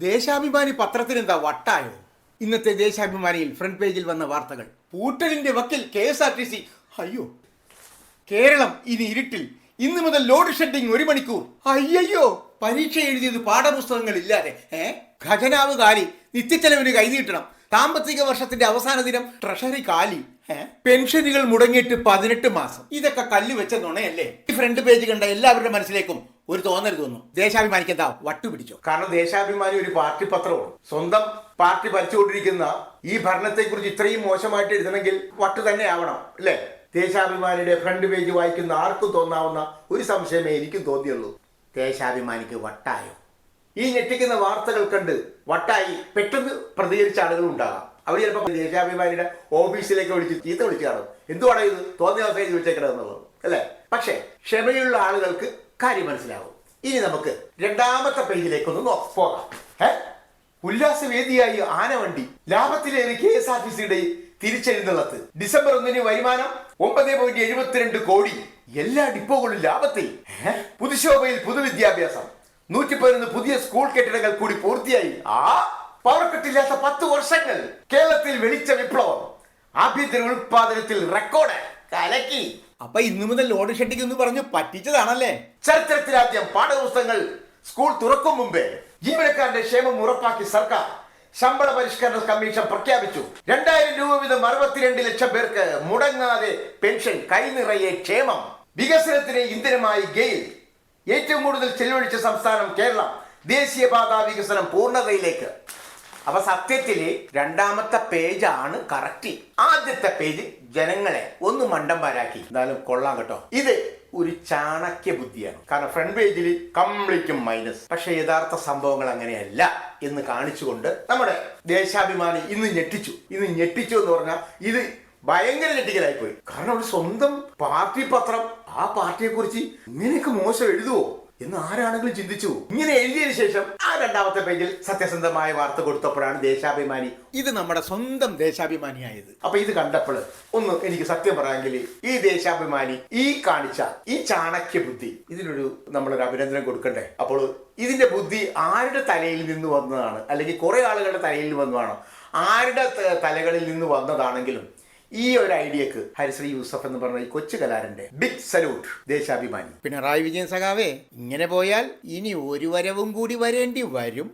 ദേശാഭിമാനി പത്രത്തിന് എന്താ വട്ടായോ? ഇന്നത്തെ ദേശാഭിമാനിയിൽ ഫ്രണ്ട് പേജിൽ വന്ന വാർത്തകൾ. പൂട്ടലിന്റെ വക്കിൽ KSRTC. അയ്യോ, കേരളം ഇനി ഇരുട്ടിൽ. ഇന്ന് മുതൽ ലോഡ് ഷെഡിങ് 1 മണിക്കൂർ. അയ്യോ, പരീക്ഷ എഴുതിയത് പാഠപുസ്തകങ്ങൾ ഇല്ലാതെ. ഖജനാവ് കാലി, നിത്യച്ചെലവിന് കൈനീട്ടണം. സാമ്പത്തിക വർഷത്തിന്റെ അവസാന ദിനം ട്രഷറി കാലി. പെൻഷനുകൾ മുടങ്ങിയിട്ട് 18 മാസം. ഇതൊക്കെ കല്ല് വെച്ച നുണയല്ലേ? ഈ ഫ്രണ്ട് പേജ് കണ്ട എല്ലാവരുടെ മനസ്സിലേക്കും ഒരു തോന്നൽ തോന്നും, ദേശാഭിമാനിക്ക് എന്താ വട്ടുപിടിച്ചോ? കാരണം ദേശാഭിമാനി ഒരു പാർട്ടി പത്രമാണ്. സ്വന്തം പാർട്ടി ഭരിച്ചുകൊണ്ടിരിക്കുന്ന ഈ ഭരണത്തെക്കുറിച്ച് ഇത്രയും മോശമായിട്ട് എഴുതണമെങ്കിൽ വട്ട് തന്നെ ആവണം, അല്ലേ? ദേശാഭിമാനിയുടെ ഫ്രണ്ട് പേജ് വായിക്കുന്ന ആർക്കും തോന്നാവുന്ന ഒരു സംശയമേ എനിക്കും തോന്നിയുള്ളൂ. ദേശാഭിമാനിക്ക് വട്ടായോ? ഈ ഞെട്ടിക്കുന്ന വാർത്തകൾ കണ്ട് വട്ടായി പെട്ടെന്ന് പ്രതികരിച്ച ആളുകൾ ഉണ്ടാകാം. അവർ ചിലപ്പോൾ ദേശാഭിമാനിയുടെ ഓഫീസിലേക്ക് ചീത്ത വിളിച്ചു കാണും. എന്തുവാണ് ഇത് തോന്നിയ അവസ്ഥയിൽ വെച്ചേക്കണമെന്നുള്ളത്, അല്ലേ? പക്ഷേ ക്ഷമയുള്ള ആളുകൾക്ക് കാര്യം മനസ്സിലാവും. ഇനി നമുക്ക് രണ്ടാമത്തെ പേജിലേക്കൊന്ന് പോകാം. ഉല്ലാസവേദിയായി ആനവണ്ടി, ലാഭത്തിലേറി KSRTCയുടെ തിരിച്ചെഴുന്നള്ളത്ത്. ഡിസംബർ 1 വരുമാനം 9.72 കോടി. എല്ലാ ഡിപ്പോകളും ലാഭത്തിൽ. പുതുശോഭയിൽ പുതുവിദ്യാഭ്യാസം. 111 പുതിയ സ്കൂൾ കെട്ടിടങ്ങൾ കൂടി പൂർത്തിയായി. പവർ കട്ടില്ലാത്ത 10 വർഷങ്ങൾ. കേരളത്തിൽ വെളിച്ച വിപ്ലവം. ആഭ്യന്തര ഉത്പാദനത്തിൽ റെക്കോർഡ്. കലക്കി. അപ്പൊ ഇന്നു മുതൽ ലോഡ് ഷെഡിങ് എന്ന് പറഞ്ഞു പറ്റിച്ചതാണല്ലേ? ചരിത്രത്തിലാദ്യം പാഠപുസ്തകങ്ങൾ സ്കൂൾ തുറക്കും മുമ്പേ ജീവനക്കാരുടെ ക്ഷേമം ഉറപ്പാക്കി സർക്കാർ. ശമ്പള പരിഷ്കരണ കമ്മീഷൻ പ്രഖ്യാപിച്ചു. 2000 രൂപ വീതം 62 ലക്ഷം പേർക്ക് മുടങ്ങാതെ പെൻഷൻ. കൈനിറയെ ക്ഷേമം. വികസനത്തിന് ഇന്ധനമായി ഗെയിൽ. ഏറ്റവും കൂടുതൽ ചെലവഴിച്ച സംസ്ഥാനം കേരളം. ദേശീയപാതാ വികസനം പൂർണ്ണതയിലേക്ക്. അപ്പൊ സത്യത്തില് രണ്ടാമത്തെ പേജാണ് കറക്റ്റ്. ആദ്യത്തെ പേജ് ജനങ്ങളെ ഒന്ന് മണ്ടന്മാരാക്കി. എന്തായാലും കൊള്ളാം കേട്ടോ. ഇത് ഒരു ചാണക്യ ബുദ്ധിയാണ്. കാരണം ഫ്രണ്ട് പേജിൽ കംപ്ലീറ്റും മൈനസ്. പക്ഷെ യഥാർത്ഥ സംഭവങ്ങൾ അങ്ങനെയല്ല എന്ന് കാണിച്ചുകൊണ്ട് നമ്മുടെ ദേശാഭിമാനി ഇന്ന് ഞെട്ടിച്ചു എന്ന് പറഞ്ഞാൽ ഇത് ഭയങ്കര ഞെട്ടിക്കലായിപ്പോയി. കാരണം ഒരു സ്വന്തം പാർട്ടി പത്രം ആ പാർട്ടിയെ കുറിച്ച് ഇങ്ങനെയൊക്കെ മോശം എഴുതുവോ എന്ന് ആരാണെങ്കിലും ചിന്തിച്ചു. ഇങ്ങനെ എഴുതിയതിനു ശേഷം ആ രണ്ടാമത്തെ പേജിൽ സത്യസന്ധമായ വാർത്ത കൊടുത്തപ്പോഴാണ് ദേശാഭിമാനി ഇത് നമ്മുടെ സ്വന്തം ദേശാഭിമാനിയായത്. അപ്പൊ ഇത് കണ്ടപ്പോൾ ഒന്ന് എനിക്ക് സത്യം പറയാമെങ്കിൽ ഈ ദേശാഭിമാനി ഈ കാണിച്ച ഈ ചാണക്യ ബുദ്ധി, ഇതിനൊരു നമ്മളൊരു അഭിനന്ദനം കൊടുക്കണ്ടേ? അപ്പോൾ ഇതിന്റെ ബുദ്ധി ആരുടെ തലയിൽ നിന്ന് വന്നതാണ്, അല്ലെങ്കിൽ കുറെ ആളുകളുടെ തലയിൽ നിന്ന് വന്നതാണോ, ആരുടെ തലകളിൽ നിന്ന് വന്നതാണെങ്കിലും ഈ ഒരു ഐഡിയക്ക് ഹരിശ്രീ യൂസഫ് എന്ന് പറഞ്ഞ ഈ കൊച്ചു കലാരന്റെ ബിഗ് സല്യൂട്ട് ദേശാഭിമാനി. പിണറായി വിജയൻ സഖാവേ, ഇങ്ങനെ പോയാൽ ഇനി ഒരു വരവും കൂടി വരേണ്ടി വരും.